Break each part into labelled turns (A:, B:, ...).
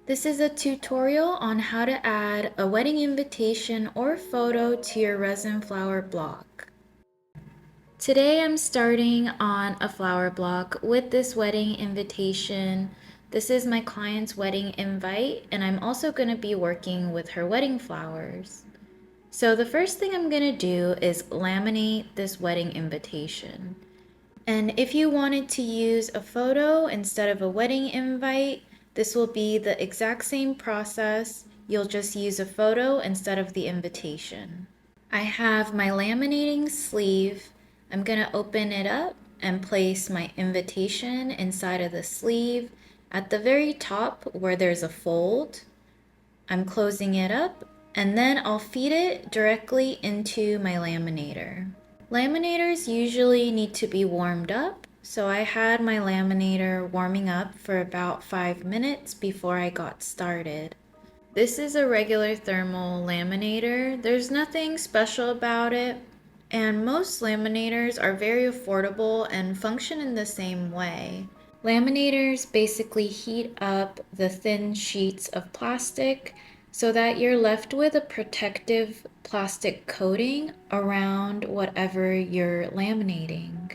A: This is a tutorial on how to add a wedding invitation or photo to your resin flower block. Today I'm starting on a flower block with this wedding invitation. This is my client's wedding invite, and I'm also going to be working with her wedding flowers. So the first thing I'm going to do is laminate this wedding invitation. And if you wanted to use a photo instead of a wedding invite, this will be the exact same process. You'll just use a photo instead of the invitation. I have my laminating sleeve. I'm going to open it up and place my invitation inside of the sleeve at the very top where there's a fold. I'm closing it up, and then I'll feed it directly into my laminator. Laminators usually need to be warmed up, so I had my laminator warming up for about 5 minutes before I got started. This is a regular thermal laminator. There's nothing special about it, and most laminators are very affordable and function in the same way. Laminators basically heat up the thin sheets of plastic so that you're left with a protective plastic coating around whatever you're laminating.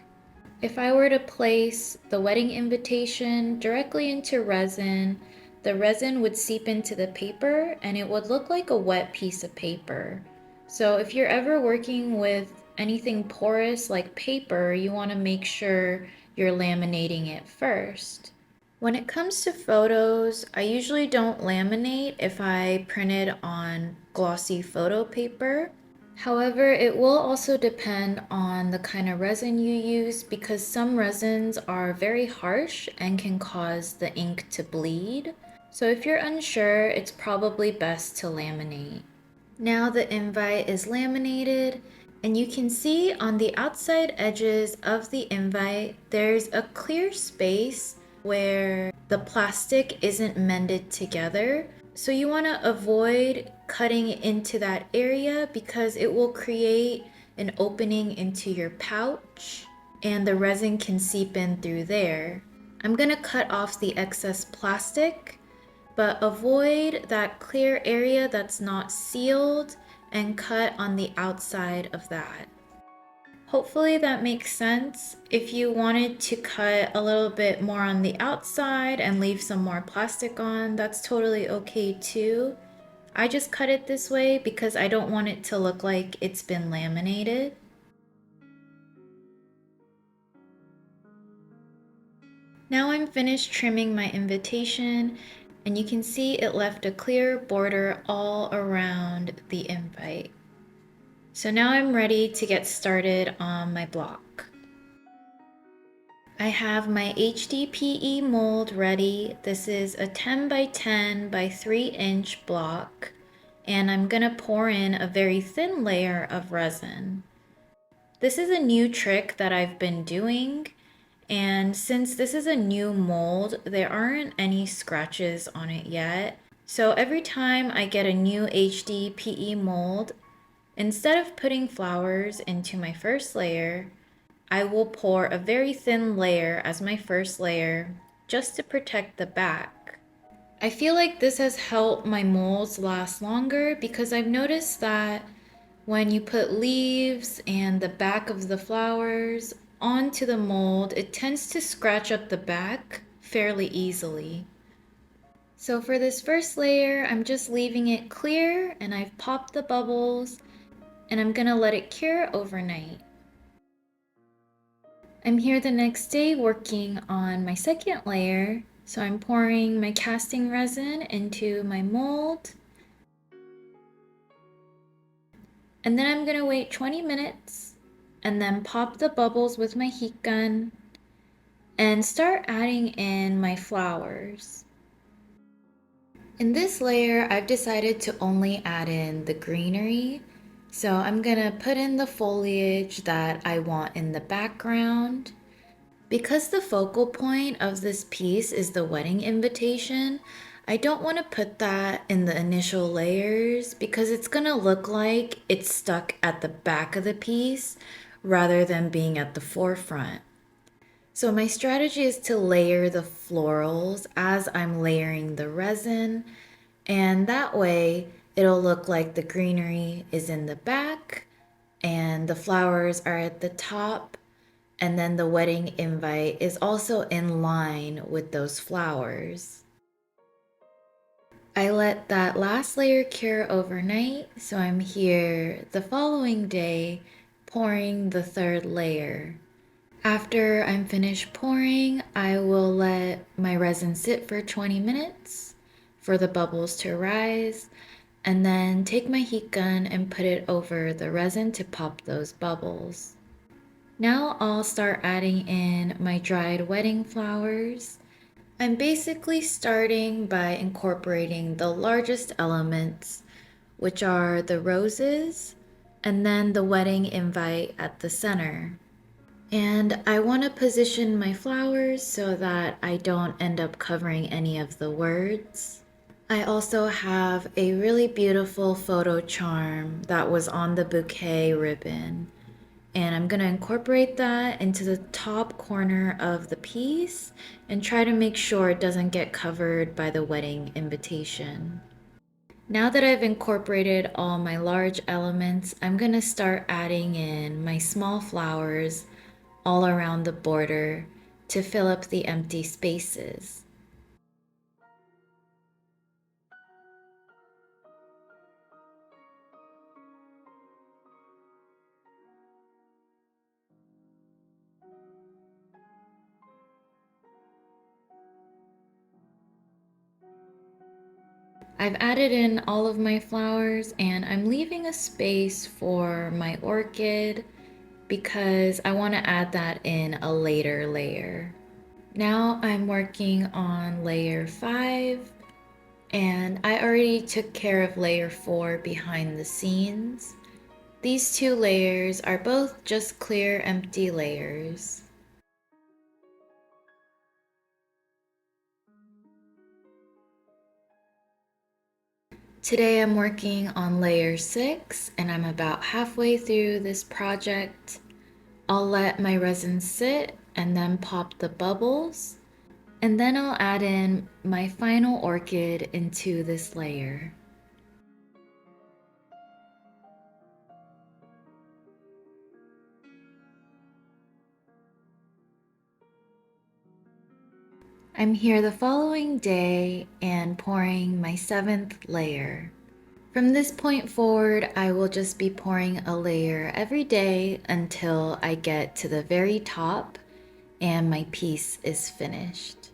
A: If I were to place the wedding invitation directly into resin, the resin would seep into the paper and it would look like a wet piece of paper. So if you're ever working with anything porous like paper, you want to make sure you're laminating it first. When it comes to photos, I usually don't laminate if I print it on glossy photo paper. However, it will also depend on the kind of resin you use because some resins are very harsh and can cause the ink to bleed. So if you're unsure, it's probably best to laminate. Now the invite is laminated, and you can see on the outside edges of the invite, there's a clear space where the plastic isn't mended together. So you want to avoid cutting into that area because it will create an opening into your pouch and the resin can seep in through there. I'm going to cut off the excess plastic, but avoid that clear area that's not sealed and cut on the outside of that. Hopefully that makes sense. If you wanted to cut a little bit more on the outside and leave some more plastic on, that's totally okay too. I just cut it this way because I don't want it to look like it's been laminated. Now I'm finished trimming my invitation, and you can see it left a clear border all around the invite. So now I'm ready to get started on my block. I have my HDPE mold ready. This is a 10 by 10 by 3 inch block, and I'm gonna pour in a very thin layer of resin. This is a new trick that I've been doing, and since this is a new mold, there aren't any scratches on it yet. So every time I get a new HDPE mold, instead of putting flowers into my first layer, I will pour a very thin layer as my first layer just to protect the back. I feel like this has helped my molds last longer because I've noticed that when you put leaves and the back of the flowers onto the mold, it tends to scratch up the back fairly easily. So for this first layer, I'm just leaving it clear and I've popped the bubbles and I'm gonna let it cure overnight. I'm here the next day working on my second layer. So I'm pouring my casting resin into my mold. And then I'm gonna wait 20 minutes and then pop the bubbles with my heat gun and start adding in my flowers. In this layer, I've decided to only add in the greenery. So I'm gonna put in the foliage that I want in the background. Because the focal point of this piece is the wedding invitation, I don't want to put that in the initial layers because it's gonna look like it's stuck at the back of the piece rather than being at the forefront. So my strategy is to layer the florals as I'm layering the resin, and that way it'll look like the greenery is in the back and the flowers are at the top, and then the wedding invite is also in line with those flowers. I let that last layer cure overnight, so I'm here the following day pouring the third layer. After I'm finished pouring, I will let my resin sit for 20 minutes for the bubbles to rise, and then take my heat gun and put it over the resin to pop those bubbles. Now I'll start adding in my dried wedding flowers. I'm basically starting by incorporating the largest elements, which are the roses, and then the wedding invite at the center. And I want to position my flowers so that I don't end up covering any of the words. I also have a really beautiful photo charm that was on the bouquet ribbon, and I'm going to incorporate that into the top corner of the piece and try to make sure it doesn't get covered by the wedding invitation. Now that I've incorporated all my large elements, I'm going to start adding in my small flowers all around the border to fill up the empty spaces. I've added in all of my flowers, and I'm leaving a space for my orchid because I want to add that in a later layer. Now I'm working on layer 5, and I already took care of layer 4 behind the scenes. These two layers are both just clear empty layers. Today I'm working on layer 6, and I'm about halfway through this project. I'll let my resin sit and then pop the bubbles, and then I'll add in my final orchid into this layer. I'm here the following day and pouring my 7th layer. From this point forward, I will just be pouring a layer every day until I get to the very top and my piece is finished.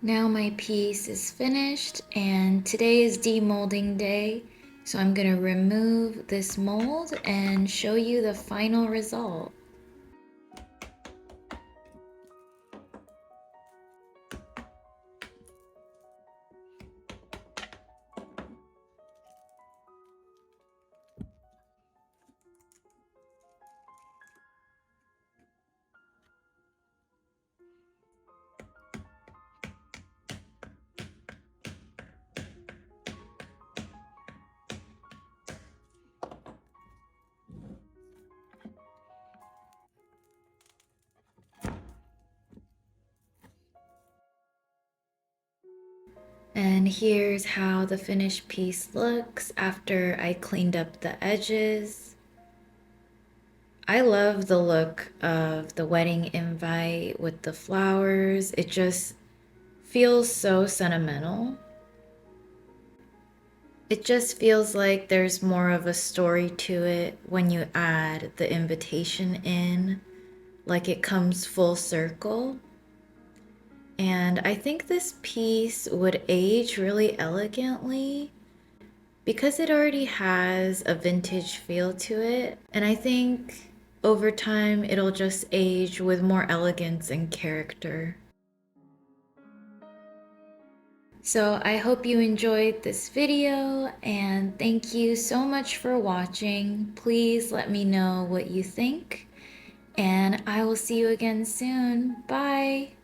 A: Now my piece is finished, and today is demolding day, so I'm going to remove this mold and show you the final result. And here's how the finished piece looks after I cleaned up the edges. I love the look of the wedding invite with the flowers. It just feels so sentimental. It just feels like there's more of a story to it when you add the invitation in, like it comes full circle. And I think this piece would age really elegantly because it already has a vintage feel to it. And I think over time it'll just age with more elegance and character. So I hope you enjoyed this video and thank you so much for watching. Please let me know what you think and I will see you again soon. Bye!